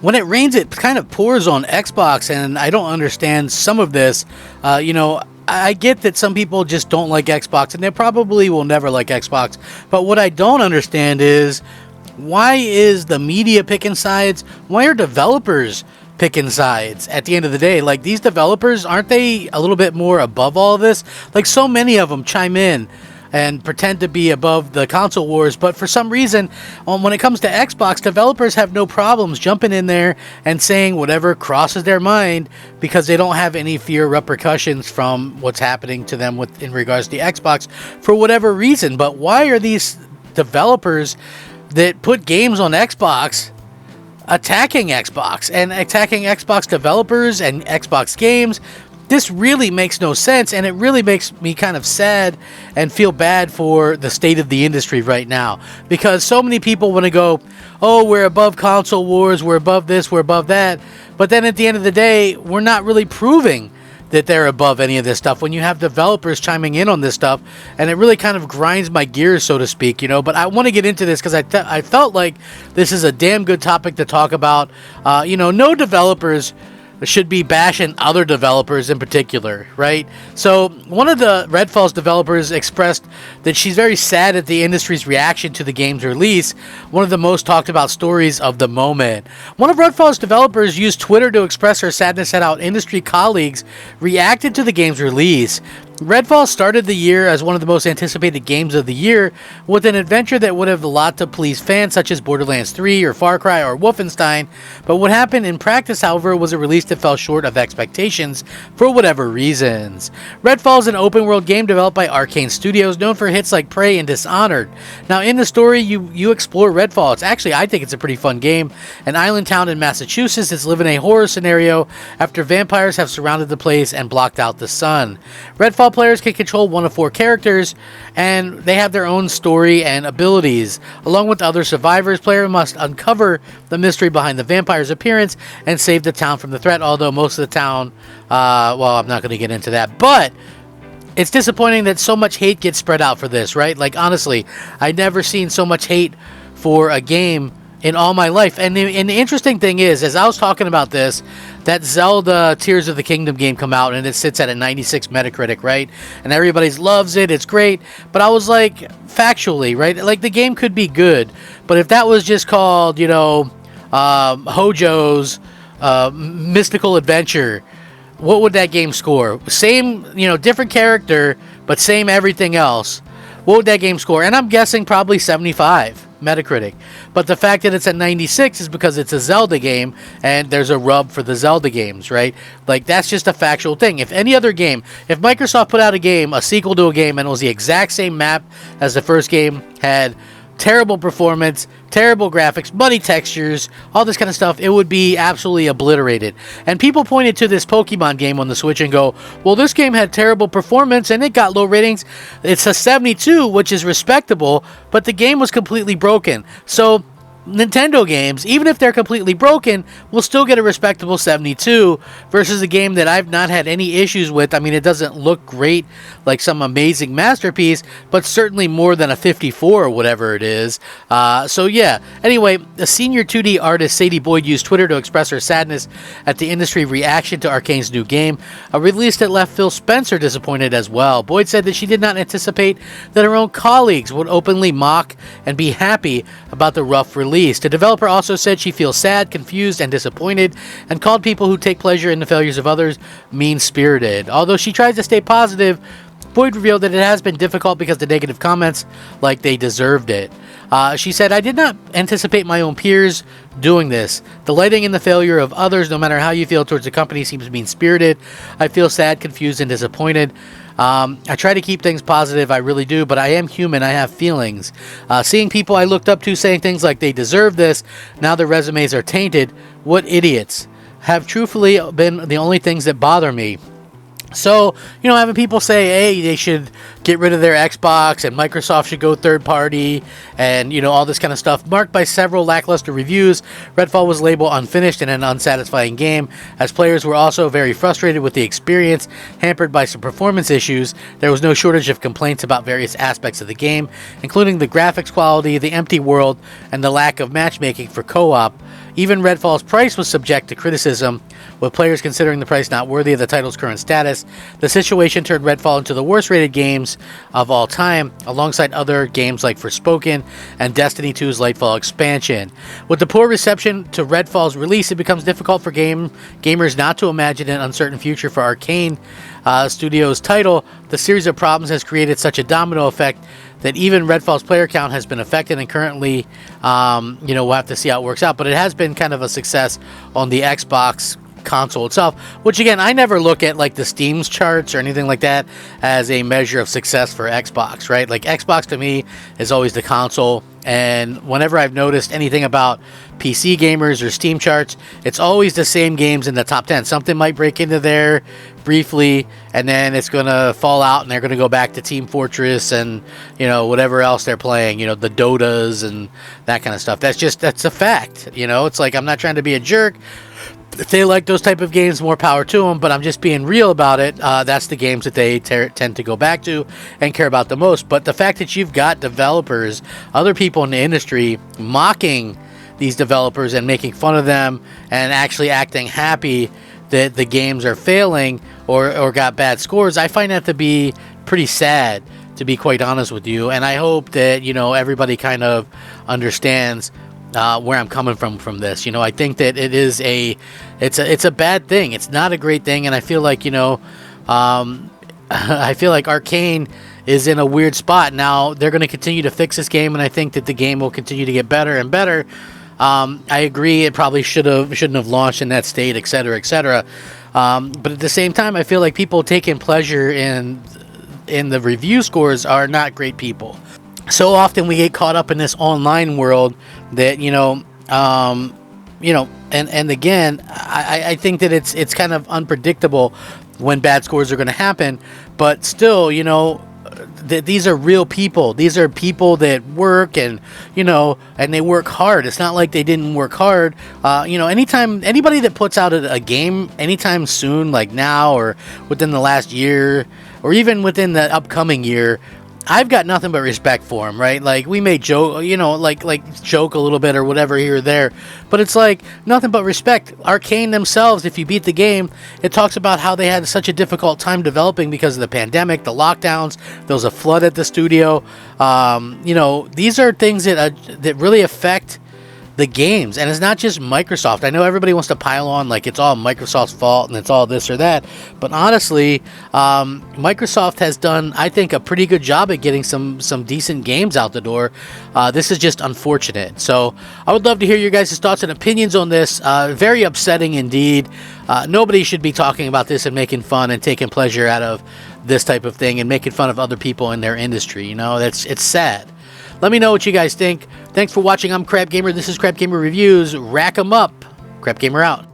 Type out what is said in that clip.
when it rains, it kind of pours on Xbox, and I don't understand some of this. I get that some people just don't like Xbox, and they probably will never like Xbox. But what I don't understand is, why is the media picking sides? Why are developers picking sides at the end of the day? Like, these developers, aren't they a little bit more above all of this? Like, so many of them chime in and pretend to be above the console wars, but for some reason, when it comes to Xbox, developers have no problems jumping in there and saying whatever crosses their mind, because they don't have any fear of repercussions from what's happening to them in regards to Xbox for whatever reason. But why are these developers that put games on Xbox attacking Xbox and attacking Xbox developers and Xbox games? This really makes no sense, and it really makes me kind of sad and feel bad for the state of the industry right now, because so many people want to go, oh, we're above console wars, we're above this, we're above that, but then at the end of the day, we're not really proving that they're above any of this stuff when you have developers chiming in on this stuff, and it really kind of grinds my gears, so to speak, But I want to get into this because I felt like this is a damn good topic to talk about. No developers should be bashing other developers in particular, right? So one of the Redfall's developers expressed that she's very sad at the industry's reaction to the game's release, one of the most talked about stories of the moment. One of Redfall's developers used Twitter to express her sadness at how industry colleagues reacted to the game's release. Redfall started the year as one of the most anticipated games of the year, with an adventure that would have a lot to please fans such as Borderlands 3 or Far Cry or Wolfenstein, but what happened in practice, however, was a release that fell short of expectations for whatever reasons. Redfall is an open-world game developed by Arcane Studios, known for hits like Prey and Dishonored. Now, in the story, you explore Redfall. I think it's a pretty fun game. An island town in Massachusetts is living a horror scenario after vampires have surrounded the place and blocked out the sun. Redfall players can control one of 4 characters, and they have their own story and abilities. Along with other survivors, players must uncover the mystery behind the vampire's appearance and save the town from the threat, although most of the town, I'm not going to get into that, but it's disappointing that so much hate gets spread out for this, right? Like, honestly, I've never seen so much hate for a game in all my life. And the interesting thing is, as I was talking about this, that Zelda Tears of the Kingdom game come out, and it sits at a 96 Metacritic, right? And everybody loves it, it's great. But I was like, factually, right? Like, the game could be good, but if that was just called, Hojo's Mystical Adventure, what would that game score? Same, different character, but same everything else. What would that game score? And I'm guessing probably 75 Metacritic. But the fact that it's at 96 is because it's a Zelda game, and there's a rub for the Zelda games, right? Like, that's just a factual thing. If any other game, if Microsoft put out a sequel to a game, and it was the exact same map as the first game, had terrible performance, terrible graphics, muddy textures, all this kind of stuff, it would be absolutely obliterated. And people pointed to this Pokemon game on the Switch and go, well, this game had terrible performance and it got low ratings. It's a 72, which is respectable, but the game was completely broken. So Nintendo games, even if they're completely broken, will still get a respectable 72 versus a game that I've not had any issues with. I mean, it doesn't look great like some amazing masterpiece, but certainly more than a 54 or whatever it is. Anyway, the senior 2D artist Sadie Boyd used Twitter to express her sadness at the industry reaction to Arcane's new game, a release that left Phil Spencer disappointed as well. Boyd said that she did not anticipate that her own colleagues would openly mock and be happy about the rough release. The developer also said she feels sad, confused, and disappointed, and called people who take pleasure in the failures of others mean-spirited. Although she tries to stay positive, Boyd revealed that it has been difficult because the negative comments, like they deserved it. She said, I did not anticipate my own peers doing this. Delighting in the failure of others, no matter how you feel towards the company, seems mean-spirited. I feel sad, confused, and disappointed. I try to keep things positive, I really do, but I am human, I have feelings. Seeing people I looked up to saying things like they deserve this, now their resumes are tainted, what idiots, have truthfully been the only things that bother me. So, having people say, hey, they should get rid of their Xbox, and Microsoft should go third party, and all this kind of stuff. Marked by several lackluster reviews, Redfall was labeled unfinished and an unsatisfying game, as players were also very frustrated with the experience, hampered by some performance issues. There was no shortage of complaints about various aspects of the game, including the graphics quality, the empty world, and the lack of matchmaking for co-op. Even Redfall's price was subject to criticism, with players considering the price not worthy of the title's current status. The situation turned Redfall into the worst-rated games of all time, alongside other games like Forspoken and Destiny 2's Lightfall expansion. With the poor reception to Redfall's release, it becomes difficult for gamers not to imagine an uncertain future for Arcane Studios' title. The series of problems has created such a domino effect that even Redfall's player count has been affected, and currently, we'll have to see how it works out. But it has been kind of a success on the Xbox console itself, which again, I never look at like the Steam's charts or anything like that as a measure of success for Xbox, right? Like Xbox to me is always the console, and whenever I've noticed anything about PC gamers or Steam charts, it's always the same games in the top 10. Something might break into there briefly, and then it's going to fall out, and they're going to go back to Team Fortress and, whatever else they're playing, the Dotas and that kind of stuff. That's a fact. It's like, I'm not trying to be a jerk. If they like those type of games, more power to them, but I'm just being real about it. That's the games that they tend to go back to and care about the most. But the fact that you've got developers, other people in the industry, mocking these developers and making fun of them and actually acting happy that the games are failing or got bad scores, I find that to be pretty sad, to be quite honest with you. And I hope that, everybody kind of understands where I'm coming from this. I think that it's a bad thing. It's not a great thing, and I feel like I feel like Arcane is in a weird spot now. They're going to continue to fix this game, and I think that the game will continue to get better and better. I agree, it probably shouldn't have launched in that state, etc., etc. But at the same time, I feel like people taking pleasure in the review scores are not great people. So often we get caught up in this online world that, and again, I think that it's kind of unpredictable when bad scores are going to happen, but still, these are real people. These are people that work and they work hard. It's not like they didn't work hard. Anytime anybody that puts out a game anytime soon, like now or within the last year or even within the upcoming year, I've got nothing but respect for him, right? Like, we may joke, like joke a little bit or whatever here or there, but it's like nothing but respect. Arcane themselves, if you beat the game, it talks about how they had such a difficult time developing because of the pandemic, the lockdowns. There was a flood at the studio. These are things that really affect the games, and it's not just Microsoft. I know everybody wants to pile on like it's all Microsoft's fault and it's all this or that, but honestly, Microsoft has done, I think, a pretty good job at getting some decent games out the door. This is just unfortunate. So I would love to hear your guys' thoughts and opinions on this. Very upsetting indeed. Nobody should be talking about this and making fun and taking pleasure out of this type of thing and making fun of other people in their industry. It's sad. Let me know what you guys think. Thanks for watching. I'm Crap Gamer. This is Crap Gamer Reviews. Rack 'em up. Crap Gamer out.